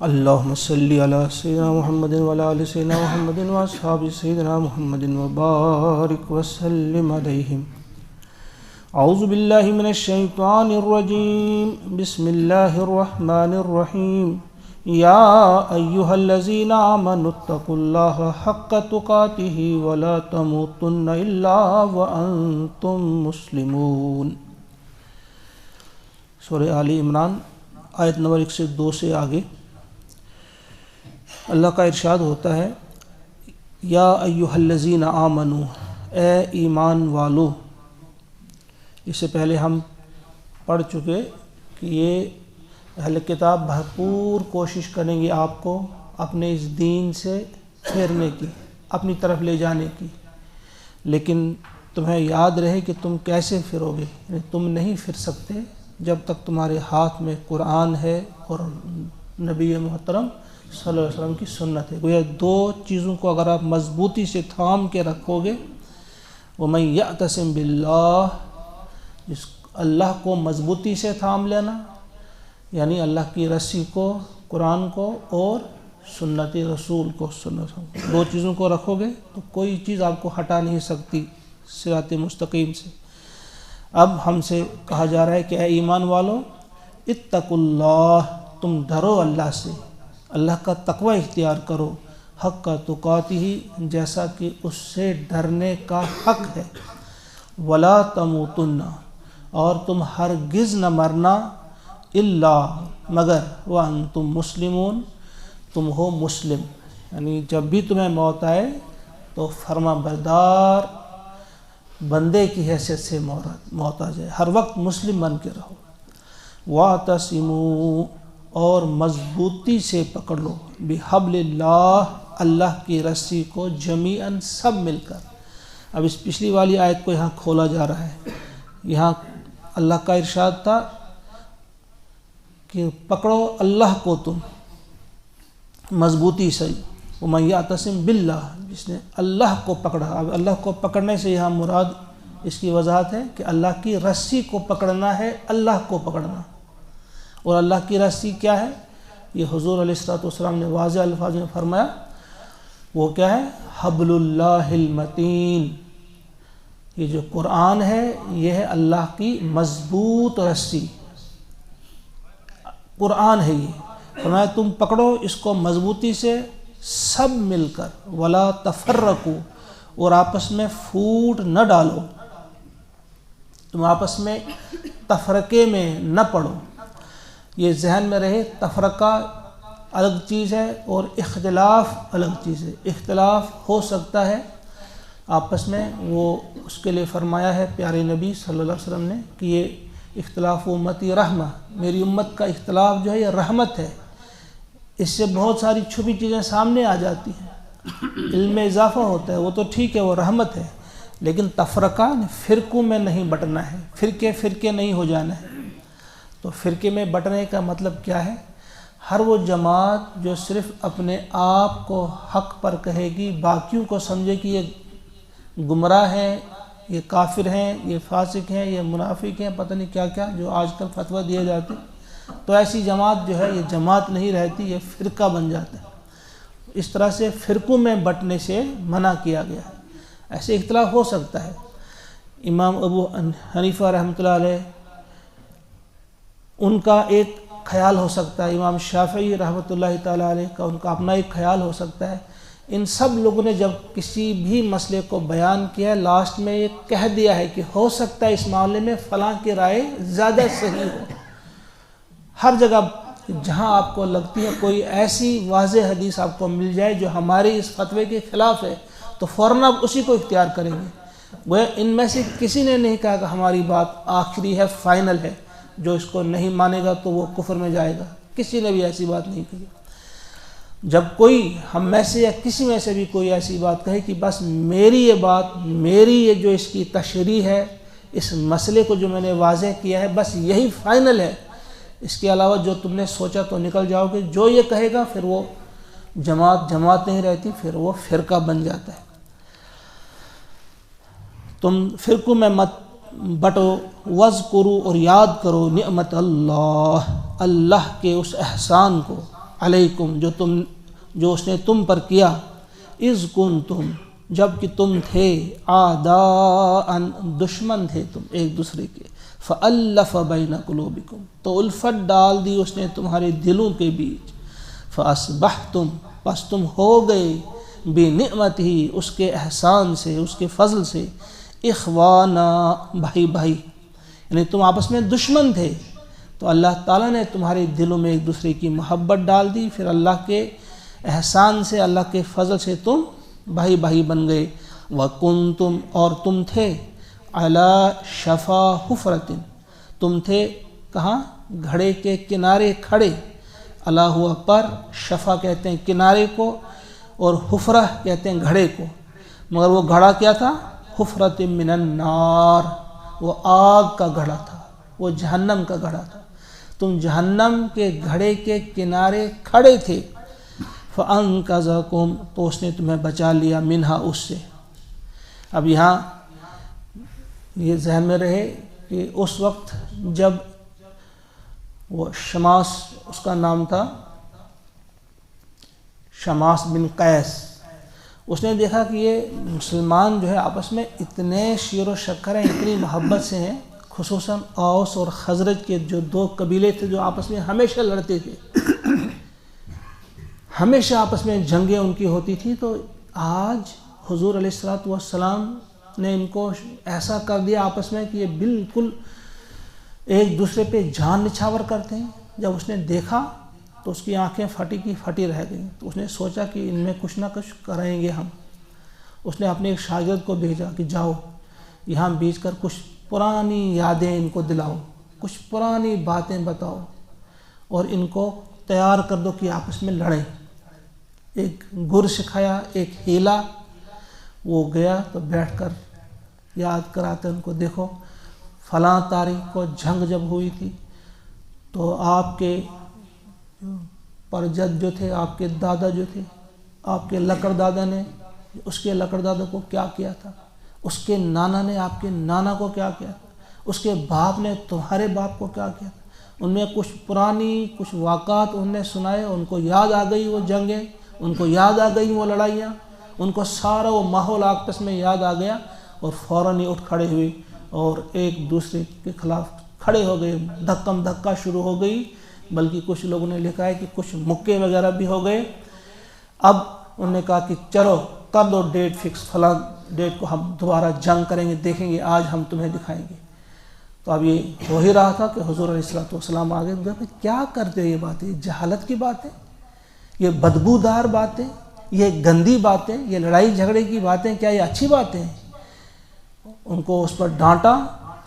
اللہم صلی علی سیدنا محمد وعلی آل سیدنا محمد واصحاب سیدنا محمد وبارک وسلم علیہم۔ اعوذ باللہ من الشیطان الرجیم، بسم اللہ الرحمن الرحیم۔ یا ایہا الذین آمنوا اتقوا اللہ حق تقاتہ ولا تموتن الا وانتم مسلمون۔ سورہ آل عمران آیت نمبر 102 سے آگے اللہ کا ارشاد ہوتا ہے، یا ایہا الذین آمنوا، اے ایمان والو۔ اس سے پہلے ہم پڑھ چکے کہ یہ اہل کتاب بھرپور کوشش کریں گے آپ کو اپنے اس دین سے پھیرنے کی، اپنی طرف لے جانے کی، لیکن تمہیں یاد رہے کہ تم کیسے پھرو گے، یعنی تم نہیں پھر سکتے جب تک تمہارے ہاتھ میں قرآن ہے اور نبی محترم صلی اللہ علیہ وسلم کی سنت ہے۔ گویا دو چیزوں کو اگر آپ مضبوطی سے تھام کے رکھو گے، وَمَن يَعْتَصِم بِاللَّهِ، جس اللہ کو مضبوطی سے تھام لینا، یعنی اللہ کی رسی کو، قرآن کو اور سنت رسول کو، دو چیزوں کو رکھو گے تو کوئی چیز آپ کو ہٹا نہیں سکتی صراط مستقیم سے۔ اب ہم سے کہا جا رہا ہے کہ اے ایمان والو، اتقوا اللہ، تم ڈرو اللہ سے، اللہ کا تقوی اختیار کرو، حق تقاتہ، جیسا کہ اس سے ڈرنے کا حق ہے، ولا تموتن، اور تم ہرگز نہ مرنا، الا، مگر، وانتم مسلمون، تم ہو مسلم، یعنی جب بھی تمہیں موت آئے تو فرما بردار بندے کی حیثیت سے موت آ جائے، ہر وقت مسلم بن کے رہو۔ واعتصموا، اور مضبوطی سے پکڑ لو، بحبل اللہ، اللہ کی رسی کو، جمیعاً، سب مل کر۔ اب اس پچھلی والی آیت کو یہاں کھولا جا رہا ہے۔ یہاں اللہ کا ارشاد تھا کہ پکڑو اللہ کو تم مضبوطی سے، وَمَن يَعْتَصِم بِاللَّهِ، جس نے اللہ کو پکڑا۔ اب اللہ کو پکڑنے سے یہاں مراد اس کی وضاحت ہے کہ اللہ کی رسی کو پکڑنا ہے، اللہ کو پکڑنا۔ اور اللہ کی رسی کیا ہے؟ یہ حضور علیہ الصلوۃ والسلام نے واضح الفاظ میں فرمایا، وہ کیا ہے؟ حبل اللہ المتین، یہ جو قرآن ہے یہ ہے اللہ کی مضبوط رسی، قرآن ہے یہ۔ فرمایا تم پکڑو اس کو مضبوطی سے، سب مل کر، ولا تفرقوا، اور آپس میں پھوٹ نہ ڈالو، تم آپس میں تفرقے میں نہ پڑو۔ یہ ذہن میں رہے، تفرقہ الگ چیز ہے اور اختلاف الگ چیز ہے۔ اختلاف ہو سکتا ہے آپس میں، وہ اس کے لیے فرمایا ہے پیارے نبی صلی اللہ علیہ وسلم نے کہ یہ اختلاف امتی رحمہ، میری امت کا اختلاف جو ہے یہ رحمت ہے، اس سے بہت ساری چھپی چیزیں سامنے آ جاتی ہیں، علم میں اضافہ ہوتا ہے، وہ تو ٹھیک ہے، وہ رحمت ہے، لیکن تفرقہ فرقوں میں نہیں بٹنا ہے، فرقے نہیں ہو جانا ہے۔ تو فرقے میں بٹنے کا مطلب کیا ہے؟ ہر وہ جماعت جو صرف اپنے آپ کو حق پر کہے گی، باقیوں کو سمجھے کہ یہ گمراہ ہیں، یہ کافر ہیں، یہ فاسق ہیں، یہ منافق ہیں، پتہ نہیں کیا کیا جو آج کل فتویٰ دیے جاتے، تو ایسی جماعت جو ہے یہ جماعت نہیں رہتی، یہ فرقہ بن جاتا ہے۔ اس طرح سے فرقوں میں بٹنے سے منع کیا گیا ہے۔ ایسے اختلاف ہو سکتا ہے۔ امام ابو حنیفہ رحمۃ اللہ علیہ، ان کا ایک خیال ہو سکتا ہے، امام شافعی رحمۃ اللہ تعالیٰ علیہ کا ان کا اپنا ایک خیال ہو سکتا ہے۔ ان سب لوگوں نے جب کسی بھی مسئلے کو بیان کیا ہے، لاسٹ میں یہ کہہ دیا ہے کہ ہو سکتا ہے اس معاملے میں فلاں کی رائے زیادہ صحیح ہو۔ ہر جگہ جہاں آپ کو لگتی ہے کوئی ایسی واضح حدیث آپ کو مل جائے جو ہمارے اس فتوے کے خلاف ہے، تو فوراً آپ اسی کو اختیار کریں گے۔ وہ ان میں سے کسی نے نہیں کہا کہ ہماری بات آخری ہے، فائنل ہے، جو اس کو نہیں مانے گا تو وہ کفر میں جائے گا، کسی نے بھی ایسی بات نہیں کہی۔ جب کوئی ہم میں سے یا کسی میں سے بھی کوئی ایسی بات کہے کہ بس میری یہ بات، میری یہ جو اس کی تشریح ہے، اس مسئلے کو جو میں نے واضح کیا ہے، بس یہی فائنل ہے، اس کے علاوہ جو تم نے سوچا تو نکل جاؤ گے، جو یہ کہے گا پھر وہ جماعت نہیں رہتی، پھر وہ فرقہ بن جاتا ہے۔ تم فرقوں میں مت بٹو، وذکروا، اور یاد کرو، نعمت اللہ، اللہ کے اس احسان کو، علیکم جو اس نے تم پر کیا، اذ کنتم جب کہ تم تھے، اعداء دشمن تھے تم ایک دوسرے کے، فالف بین قلوبکم تو الفت ڈال دی اس نے تمہارے دلوں کے بیچ، فاصبحتم پس تم ہو گئے، بنعمتہ اس کے احسان سے، اس کے فضل سے، اخوانا بھائی بھائی، یعنی تم آپس میں دشمن تھے تو اللہ تعالیٰ نے تمہارے دلوں میں ایک دوسرے کی محبت ڈال دی، پھر اللہ کے احسان سے، اللہ کے فضل سے تم بھائی بھائی بن گئے۔ وَكُنْتُمْ اور تم تھے، عَلَى شَفَا حُفْرَةٍ تم تھے کہاں؟ گھڑے کے کنارے کھڑے، عَلَى ہوا پر، شفا کہتے ہیں کنارے کو اور حفرہ کہتے ہیں گھڑے کو، مگر وہ گھڑا کیا تھا؟ حفرۃ من النار، وہ آگ کا گھڑا تھا، وہ جہنم کا گھڑا تھا، تم جہنم کے گھڑے کے کنارے کھڑے تھے، فَأَنْقَذَكُمْ تو اس نے تمہیں بچا لیا، منہا اس سے۔ اب یہاں یہ ذہن میں رہے کہ اس وقت جب وہ شماس، اس کا نام تھا شماس بن قیس، اس نے دیکھا کہ یہ مسلمان جو ہے آپس میں اتنے شیر و شکر ہیں، اتنی محبت سے ہیں، خصوصاً اوس اور خزرج کے جو دو قبیلے تھے جو آپس میں ہمیشہ لڑتے تھے، ہمیشہ آپس میں جنگیں ان کی ہوتی تھی، تو آج حضور علیہ الصلوۃ والسلام نے ان کو ایسا کر دیا آپس میں کہ یہ بالکل ایک دوسرے پہ جان نچھاور کرتے ہیں۔ جب اس نے دیکھا تو اس کی آنکھیں پھٹی کی پھٹی رہ گئیں، تو اس نے سوچا کہ ان میں کچھ نہ کچھ کریں گے ہم۔ اس نے اپنے ایک شاگرد کو بھیجا کہ جاؤ یہاں بیچ کر کچھ پرانی یادیں ان کو دلاؤ، کچھ پرانی باتیں بتاؤ اور ان کو تیار کر دو کہ آپس میں لڑیں۔ ایک گر سکھایا، ایک ہیلا، وہ گیا تو بیٹھ کر یاد کراتے ان کو، دیکھو فلاں تاریخ کو جنگ جب ہوئی تھی تو آپ کے پرجد جو تھے، آپ کے دادا جو تھے، آپ کے لکڑ دادا نے اس کے لکڑ دادا کو کیا کیا تھا، اس کے نانا نے آپ کے نانا کو کیا کیا تھا، اس کے باپ نے تمہارے باپ کو کیا کیا تھا۔ ان میں کچھ پرانی کچھ واقعات انہوں نے سنائے، ان کو یاد آ گئی وہ جنگیں، ان کو یاد آ گئی وہ لڑائیاں، ان کو سارا وہ ماحول آپس میں یاد آ گیا، اور فوراً ہی اٹھ کھڑے ہوئے اور ایک دوسرے کے خلاف کھڑے ہو گئے، دھکم دھکا شروع ہو گئی، بلکہ کچھ لوگوں نے لکھا ہے کہ کچھ مکے وغیرہ بھی ہو گئے۔ اب انہوں نے کہا کہ چلو کر دو ڈیٹ فکس، فلاں ڈیٹ کو ہم دوبارہ جنگ کریں گے، دیکھیں گے آج ہم تمہیں دکھائیں گے۔ تو اب یہ ہو ہی رہا تھا کہ حضور علیہ الصلوۃ والسلام آگے، کیا کرتے ہو یہ باتیں، یہ جہالت کی باتیں، یہ بدبودار باتیں، یہ گندی باتیں، یہ لڑائی جھگڑے کی باتیں، کیا یہ اچھی باتیں ہیں؟ ان کو اس پر ڈانٹا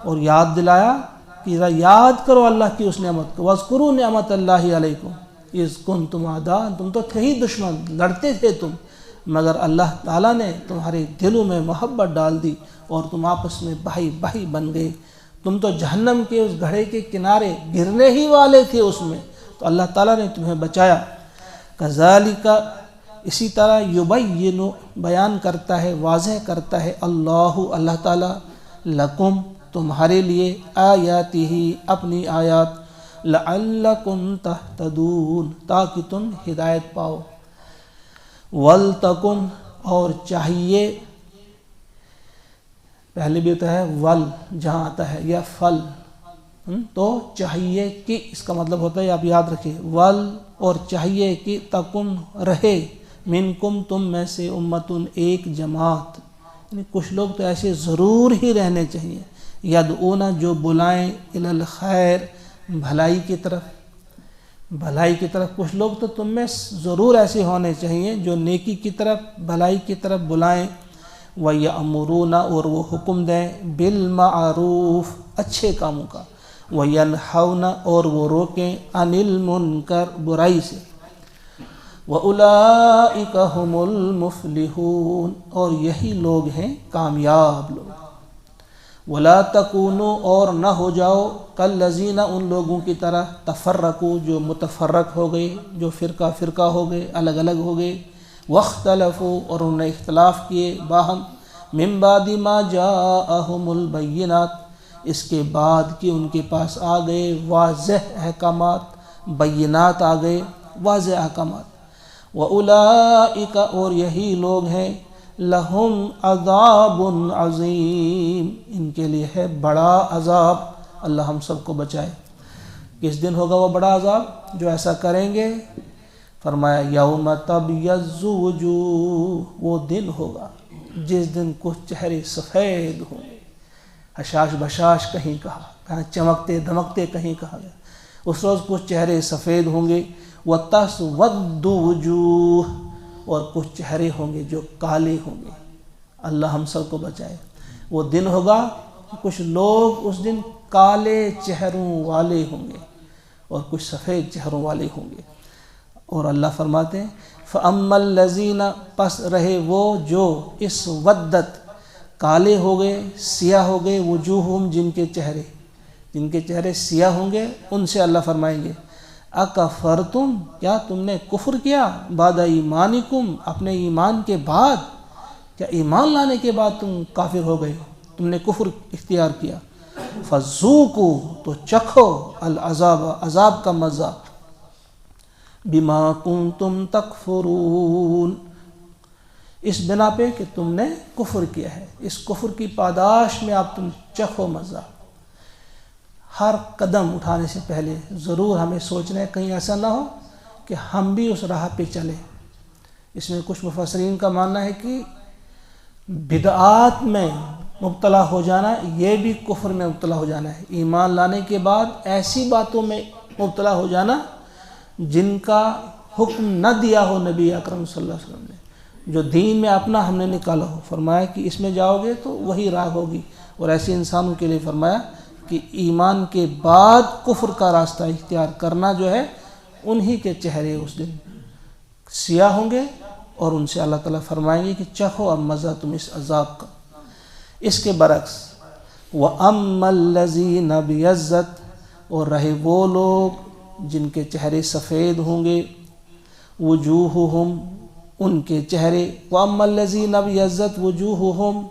اور یاد دلایا کہ ذرا یاد کرو اللہ کی اس نعمت کو، وَاذْكُرُوا نِعْمَتَ اللَّهِ عَلَيْكُمْ اِذْ كُنْتُمْ أَعْدَاءً تم تو تھے ہی دشمن، لڑتے تھے تم، مگر اللہ تعالیٰ نے تمہارے دلوں میں محبت ڈال دی اور تم آپس میں بھائی بھائی بن گئے۔ تم تو جہنم کے اس گھڑے کے کنارے گرنے ہی والے تھے اس میں، تو اللہ تعالیٰ نے تمہیں بچایا۔ کذالک اسی طرح یبین بیان کرتا ہے، واضح کرتا ہے اللہ تعالیٰ لکم تمہارے لیے آیاتہ اپنی آیات، لعلکم تہتدون تاکہ تم ہدایت پاؤ۔ ولتکن اور چاہیے، پہلے بھی ہوتا ہے ول جہاں آتا ہے یا فل، تو چاہیے کہ اس کا مطلب ہوتا ہے، آپ یاد رکھیں، ول اور چاہیے کہ تکن رہے، منکم تم میں سے، امتن ایک جماعت، یعنی کچھ لوگ تو ایسے ضرور ہی رہنے چاہیے، یدعون جو بلائیں الی الخیر بھلائی کی طرف، بھلائی کی طرف کچھ لوگ تو تم میں ضرور ایسے ہونے چاہیے جو نیکی کی طرف، بھلائی کی طرف بلائیں، وَيَأْمُرُونَ اور وہ حکم دیں، بالمعروف اچھے کاموں کا، وَيَنْحَوْنَ اور وہ روکیں، عَنِ الْمُنْکَرْ برائی سے، وَأُولَئِكَ هُمُ الْمُفْلِحُونَ اور یہی لوگ ہیں کامیاب لوگ۔ وَلَا تَكُونُوا اور نہ ہو جاؤ كَالَّذِينَ ان لوگوں کی طرح تفرقوا جو متفرق ہو گئے، جو فرقہ فرقہ ہو گئے، الگ الگ ہو گئے، واختلفوا اور انہوں نے اختلاف کیے باہم، من بعد ما جاءہم البینات اس کے بعد کہ ان کے پاس آ گئے واضح احکامات، بینات آ گئے، واضح احکامات، وَأُولَئِكَ اور یہی لوگ ہیں لَهُمْ عَذَابٌ عَظِيمٌ ان کے لیے ہے بڑا عذاب۔ اللہ ہم سب کو بچائے۔ کس دن ہوگا وہ بڑا عذاب جو ایسا کریں گے؟ فرمایا یوم تبیض وجوہ، وہ دن ہوگا جس دن کچھ چہرے سفید ہوں گے، حشاش بشاش کہیں کہا، چمکتے دمکتے کہیں کہا گیا۔ اس روز کچھ چہرے سفید ہوں گے، وَتَسْوَدُّ وُجُوهٌ اور کچھ چہرے ہوں گے جو کالے ہوں گے۔ اللہ ہم سب کو بچائے۔ وہ دن ہوگا کہ کچھ لوگ اس دن کالے چہروں والے ہوں گے اور کچھ سفید چہروں والے ہوں گے۔ اور اللہ فرماتے ہیں فَأَمَّا الَّذِينَ پس رہے وہ جو اسودت کالے ہو گئے، سیاہ ہو گئے، وجوہہم جن کے چہرے سیاہ ہوں گے، ان سے اللہ فرمائیں گے اکفرتم کیا تم نے کفر کیا بعد ایمانکم اپنے ایمان کے بعد، کیا ایمان لانے کے بعد تم کافر ہو گئے، تم نے کفر اختیار کیا، فذوقوا تو چکھو العذاب عذاب کا مزہ، بما کنتم تکفرون اس بنا پہ کہ تم نے کفر کیا ہے، اس کفر کی پاداش میں آپ تم چکھو مزہ۔ ہر قدم اٹھانے سے پہلے ضرور ہمیں سوچنا ہے کہیں ایسا نہ ہو کہ ہم بھی اس راہ پہ چلیں۔ اس میں کچھ مفسرین کا ماننا ہے کہ بدعات میں مبتلا ہو جانا یہ بھی کفر میں مبتلا ہو جانا ہے، ایمان لانے کے بعد ایسی باتوں میں مبتلا ہو جانا جن کا حکم نہ دیا ہو نبی اکرم صلی اللہ علیہ وسلم نے، جو دین میں اپنا ہم نے نکالا ہو۔ فرمایا کہ اس میں جاؤ گے تو وہی راہ ہوگی، اور ایسے انسانوں کے لیے فرمایا کہ ایمان کے بعد کفر کا راستہ اختیار کرنا جو ہے، انہی کے چہرے اس دن سیاہ ہوں گے، اور ان سے اللہ تعالیٰ فرمائیں گے کہ چکھو اب مزہ تم اس عذاب کا۔ اس کے برعکس وَأَمَّا الَّذِينَ ابْيَضَّتْ اور رہے وہ لوگ جن کے چہرے سفید ہوں گے، وجوہہم ان کے چہرے، وَأَمَّا الَّذِينَ ابْيَضَّتْ وجوہہم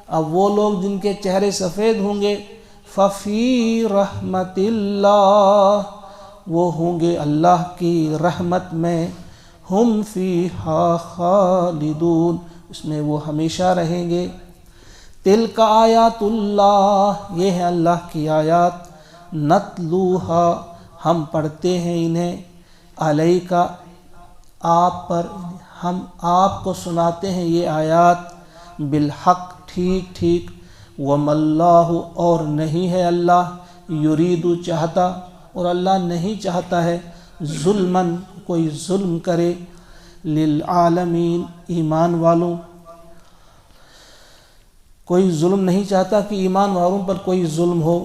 اب وہ لوگ جن کے چہرے سفید ہوں گے، فَفِي رَحْمَةِ اللَّهِ وہ ہوں گے اللہ کی رحمت میں، ہم فیہا خالدون اس میں وہ ہمیشہ رہیں گے۔ تلک آیات اللہ یہ ہے اللہ کی آیات، نتلوہا ہم پڑھتے ہیں انہیں، علیکا آپ پر، ہم آپ کو سناتے ہیں یہ آیات، بالحق ٹھیک ٹھیک، وَمَا اللَّهُ اور نہیں ہے اللہ، یریدو چاہتا اور اللہ نہیں چاہتا ہے، ظلماً کوئی ظلم کرے، للعالمین ایمان والوں، کوئی ظلم نہیں چاہتا کہ ایمان والوں پر کوئی ظلم ہو،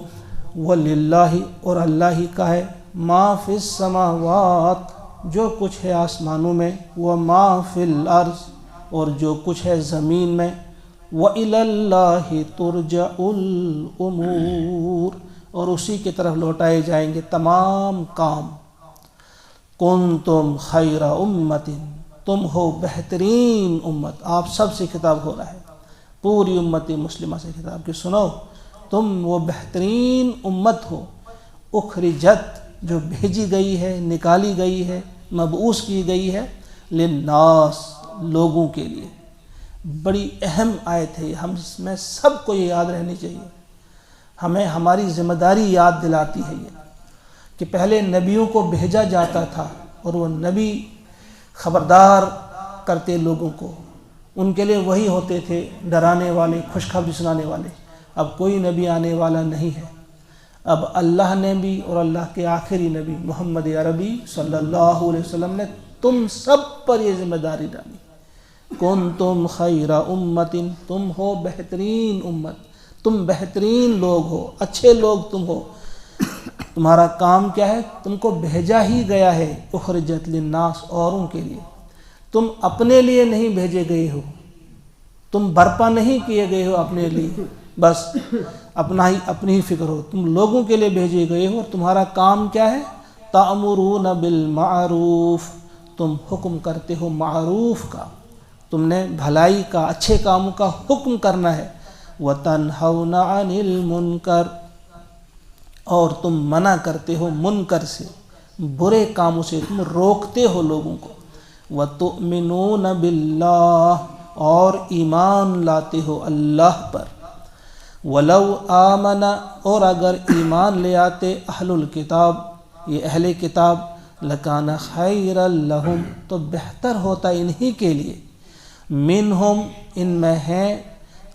وَلِلَّهِ اور اللہ ہی کا ہے، ما فی السماوات جو کچھ ہے آسمانوں میں، وما فی الارض اور جو کچھ ہے زمین میں، وَإِلَى اللَّهِ تُرْجَعُ الْأُمُورِ اور اسی کی طرف لوٹائے جائیں گے تمام کام۔ کنتم خیر امت تم ہو بہترین امت، آپ سب سے خطاب ہو رہا ہے، پوری امت مسلمہ سے خطاب کہ سنو تم وہ بہترین امت ہو، اخرجت جو بھیجی گئی ہے، نکالی گئی ہے، مبعوث کی گئی ہے، للناس لوگوں کے لیے۔ بڑی اہم آیت ہے، ہم اس میں سب کو یہ یاد رہنی چاہیے، ہمیں ہماری ذمہ داری یاد دلاتی ہے یہ کہ پہلے نبیوں کو بھیجا جاتا تھا اور وہ نبی خبردار کرتے لوگوں کو، ان کے لیے وہی ہوتے تھے ڈرانے والے، خوشخبری سنانے والے۔ اب کوئی نبی آنے والا نہیں ہے، اب اللہ نے بھی اور اللہ کے آخری نبی محمد عربی صلی اللہ علیہ وسلم نے تم سب پر یہ ذمہ داری ڈالی، کنتم خیر امت تم ہو بہترین امت، تم بہترین لوگ ہو، اچھے لوگ تم ہو، تمہارا کام کیا ہے، تم کو بھیجا ہی گیا ہے، اخرجت للناس اوروں کے لیے، تم اپنے لیے نہیں بھیجے گئے ہو، تم برپا نہیں کیے گئے ہو اپنے لیے، بس اپنی ہی فکر ہو، تم لوگوں کے لیے بھیجے گئے ہو، اور تمہارا کام کیا ہے، تأمرون بالمعروف تم حکم کرتے ہو معروف کا، تم نے بھلائی کا، اچھے کاموں کا حکم کرنا ہے، وَتَنْهَوْنَ عَنِ الْمُنْكَرِ اور تم منع کرتے ہو منکر سے، برے کاموں سے تم روکتے ہو لوگوں کو، وَتُؤْمِنُونَ بِاللَّهِ اور ایمان لاتے ہو اللہ پر، وَلَوْ آمَنَ اور اگر ایمان لے آتے اہل الکتاب یہ اہل کتاب، لَكَانَ خَيْرًا لَهُمْ تو بہتر ہوتا انہی کے لیے، منہم ان میں ہیں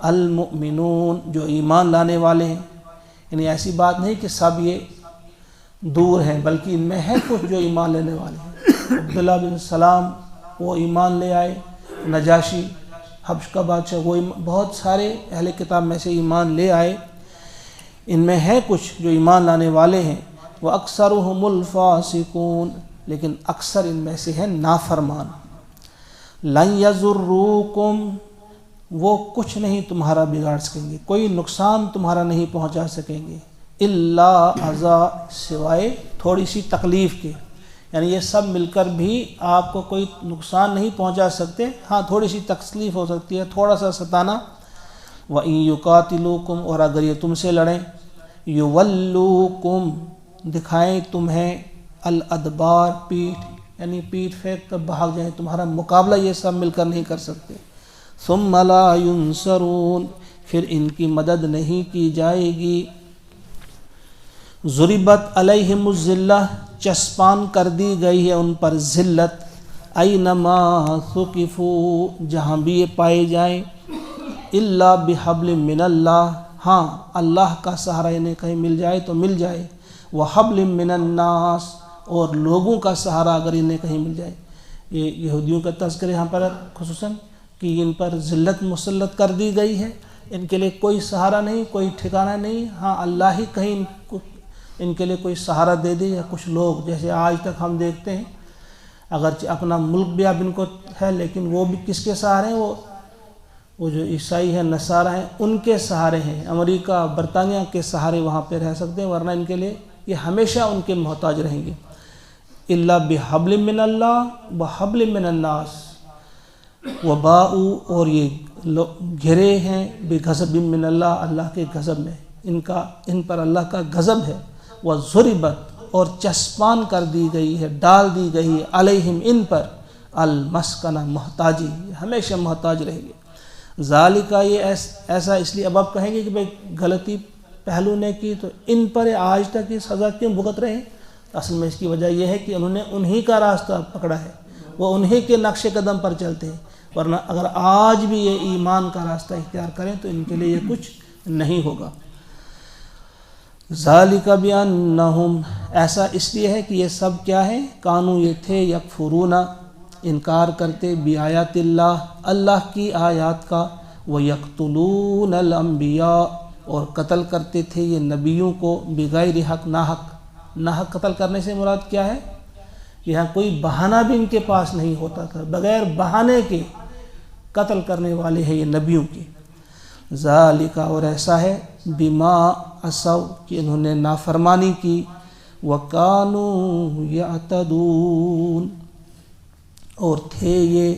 المؤمنون جو ایمان لانے والے ہیں، یعنی ایسی بات نہیں کہ سب یہ دور ہیں، بلکہ ان میں ہے کچھ جو ایمان لینے والے ہیں۔ عبداللہ بن سلام وہ ایمان لے آئے، نجاشی حبش کا بادشاہ وہ بہت سارے اہل کتاب میں سے ایمان لے آئے، ان میں ہے کچھ جو ایمان لانے والے ہیں، وَأَكْثَرُهُمُ الْفَاسِقُونَ لیکن اکثر ان میں سے ہیں نافرمان۔ لَن يَضُرُّوكُمْ وہ کچھ نہیں تمہارا بگاڑ سکیں گے، کوئی نقصان تمہارا نہیں پہنچا سکیں گے، الا اذى سوائے تھوڑی سی تکلیف کے، یعنی یہ سب مل کر بھی آپ کو کوئی نقصان نہیں پہنچا سکتے، ہاں تھوڑی سی تکلیف ہو سکتی ہے، تھوڑا سا ستانا۔ وَإِن يُقَاتِلُوكُمْ اور اگر یہ تم سے لڑیں، يُوَلُّوكُمْ دکھائیں تمہیں الادبار پیٹھ، یعنی پیٹھ پھینک کر بھاگ جائیں، تمہارا مقابلہ یہ سب مل کر نہیں کر سکتے۔ ثُمَّ لَا يُنصَرُونَ پھر ان کی مدد نہیں کی جائے گی۔ ضُرِبَتْ عَلَيْهِمُ الذِّلَّةُ چسپان کر دی گئی ہے ان پر ذلت، أَيْنَمَا ثُقِفُوا جہاں بھی یہ پائے جائیں، إِلَّا بِحَبْلٍ مِّنَ اللَّهِ ہاں اللہ کا سہارا انہیں کہیں مل جائے تو مل جائے، وَحَبْلٍ مِّنَ النَّاسِ اور لوگوں کا سہارا اگر انہیں کہیں مل جائے۔ یہ یہودیوں کا تذکر یہاں پر خصوصاً کہ ان پر ذلت مسلط کر دی گئی ہے، ان کے لیے کوئی سہارا نہیں، کوئی ٹھکانہ نہیں، ہاں اللہ ہی کہیں ان کے لیے کوئی سہارا دے دے، یا کچھ لوگ جیسے آج تک ہم دیکھتے ہیں، اگرچہ اپنا ملک بھی اب ان کو ہے لیکن وہ بھی کس کے سہارے ہیں، وہ جو عیسائی ہیں نصارہ ہیں ان کے سہارے ہیں، امریکہ برطانیہ کے سہارے وہاں پہ رہ سکتے ہیں، ورنہ ان کے لیے یہ ہمیشہ ان کے محتاج رہیں گے۔ الا بحبل من اللہ وحبل من الناس وباؤ اور یہ گھرے ہیں بغضب من اللہ اللہ کے غضب میں، ان پر اللہ کا غضب ہے، وضربت اور چسپان کر دی گئی ہے، ڈال دی گئی ہے، علیہم ان پر المسکنہ محتاجی، ہمیشہ محتاج رہیں گے۔ ذالکہ یہ ایسا اس لیے اب آپ کہیں گے کہ بھئی غلطی پہلو نے کی تو ان پر آج تک یہ سزا کیوں بھگت رہے ہیں؟ اصل میں اس کی وجہ یہ ہے کہ انہوں نے انہی کا راستہ پکڑا ہے، وہ انہی کے نقش قدم پر چلتے ہیں، ورنہ اگر آج بھی یہ ایمان کا راستہ اختیار کریں تو ان کے لیے یہ کچھ نہیں ہوگا۔ ذالک بانہم ایسا اس لیے ہے کہ یہ سب کیا ہے، کانو یہ تھے یکفرون انکار کرتے بآیات اللہ اللہ کی آیات کا، ویقتلون الانبیاء اور قتل کرتے تھے یہ نبیوں کو، بغیر حق ناحق قتل کرنے سے مراد کیا ہے، یہاں کوئی بہانہ بھی ان کے پاس نہیں ہوتا تھا، بغیر بہانے کے قتل کرنے والے ہیں یہ نبیوں کے۔ ذالک اور ایسا ہے بما عصوا کہ انہوں نے نافرمانی کی، وکانوا یعتدون اور تھے یہ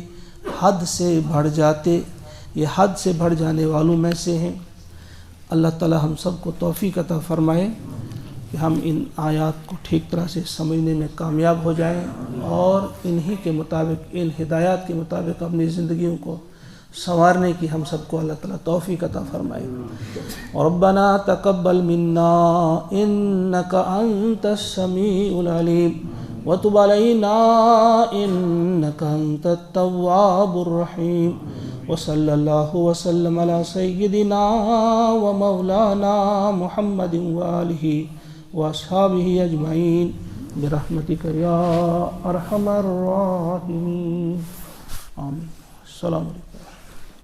حد سے بڑھ جاتے، یہ حد سے بڑھ جانے والوں میں سے ہیں۔ اللہ تعالی ہم سب کو توفیق عطا فرمائے کہ ہم ان آیات کو ٹھیک طرح سے سمجھنے میں کامیاب ہو جائیں اور انہی کے مطابق، ان ہدایات کے مطابق اپنی زندگیوں کو سنوارنے کی ہم سب کو اللہ تعالیٰ توفیق عطا فرمائے۔ ربنا تقبل منا انک انت السمیع العلیم وتب علینا انک انت التواب الرحیم، وصلی اللہ وسلم علی سیدنا و مولانا محمد وآلہ واصحابہ اجمعین برحمتک یا ارحم الراحمین، آمین۔ السلام علیکم۔